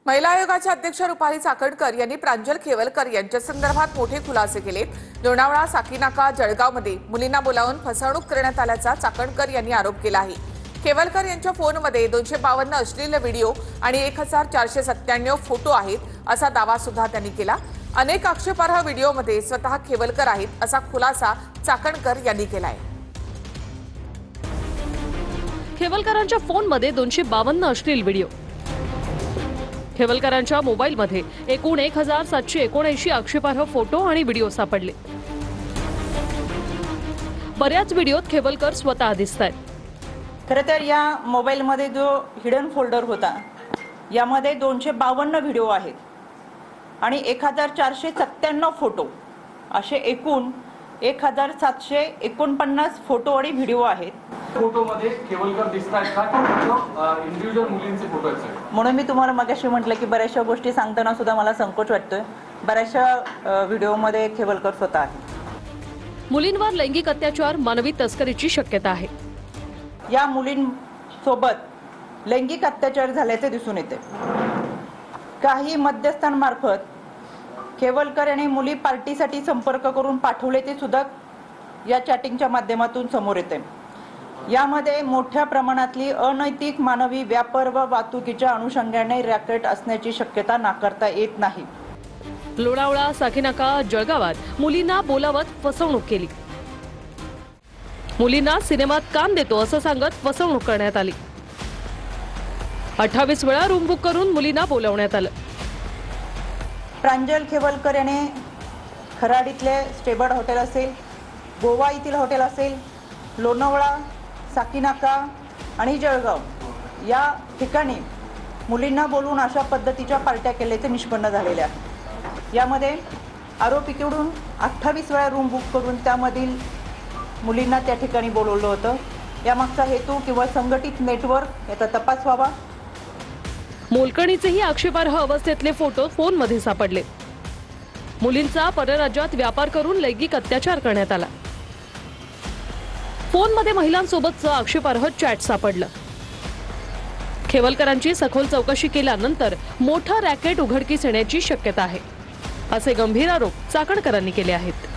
महिला आयोगाच्या अध्यक्ष रुपाली चाकणकर यांनी प्रांजल खेवलकर यांच्या संदर्भात मोठे खुलासे केले। लोणावळा, साकीनाका, जळगावमध्ये मुलींना बोलावून फसवणूक करण्यात आल्याचा चाकणकर यांनी आरोप केला आहे। खेवलकर यांच्या फोनमध्ये 252 अश्लील व्हिडिओ आणि 1497 फोटो आहेत असा दावा सुद्धा त्यांनी केला। अनेक आक्षेपार्ह व्हिडिओमध्ये स्वतः खेवलकर आहेत असा खुलासा चाकणकर यांनी केला आहे। खेवलकरांच्या फोनमध्ये 252 अश्लील व्हिडिओ, खेवलकरांच्या मोबाईलमध्ये एकूण 1779 आक्षेपार्ह फोटो आणि व्हिडिओ सापडले। बऱ्याच व्हिडिओत खेवलकर स्वतः दिसतायत। खरं तर या मोबाईलमध्ये जो हिडन फोल्डर होता यामध्ये 252 व्हिडिओ आहेत आणि 1497 फोटो, असे एकूण 1749 फोटो आणि व्हिडिओ आहेत। फोटोमध्ये केवलकर दिसतात का की इंडिव्हिज्युअल मुलींचे फोटो आहेत? म्हणून मी तुम्हाला मगाशी म्हटलं की बऱ्याचशा गोष्टी सांगताना सुद्धा मला संकोच वाटतोय। बऱ्याचशा व्हिडिओमध्ये खेवलकर स्वतः आहे। मुलींवर लैंगिक अत्याचार, मानवी तस्करीची शक्यता आहे। या मुलींसोबत लैंगिक अत्याचार झाल्याचे दिसून येते। काही मध्यस्थांमार्फत खेवलकर यांनी मुली पार्टीसाठी संपर्क करून पाठवल्याचे सुद्धा या चॅटिंगच्या माध्यमातून समोर येते। यामध्ये मोठ्या प्रमाणातली अनैतिक मानवी व्यापार व वाहतुकीच्या अनुषंगाने रॅकेट असण्याची शक्यता नाकारता येत नाही। लोणावळा, साकीनाका, जळगावात मुलींना बोलावत फसवणूक केली। मुलींना सिनेमात काम देतो असं सांगत फसवणूक करण्यात आली। 28 वेळा रूम बुक करून मुलींना बोलावण्यात आलं। प्रांजल खेवलकर याने खराड इथले स्टेबर्ड हॉटेल असेल, गोवा येथील हॉटेल असेल, लोणावळा, साकीनाका आणि जळगाव या ठिकाणी मुलींना बोलवून अशा पद्धतीच्या पार्ट्या केल्याचे निष्पन्न झालेले आहे। यामध्ये आरोपीकडून 28 वेळा रूम बुक करून त्यामधील मुलींना त्या ठिकाणी बोलवलं होतं। यामागचा हेतू किंवा संघटित नेटवर्क याचा तपास व्हावा। मोलकणीचेही आक्षेपार्ह अवस्थेतले फोटो फोनमध्ये सापडले। मुलींचा परराज्यात व्यापार करून लैंगिक अत्याचार करण्यात आला। फोनमध्ये महिलांसोबतचं आक्षेपार्ह चॅट सापडलं। खेवलकरांची सखोल चौकशी केल्यानंतर मोठं रॅकेट उघडकीस येण्याची शक्यता आहे, असे गंभीर आरोप चाकणकरांनी केले आहेत।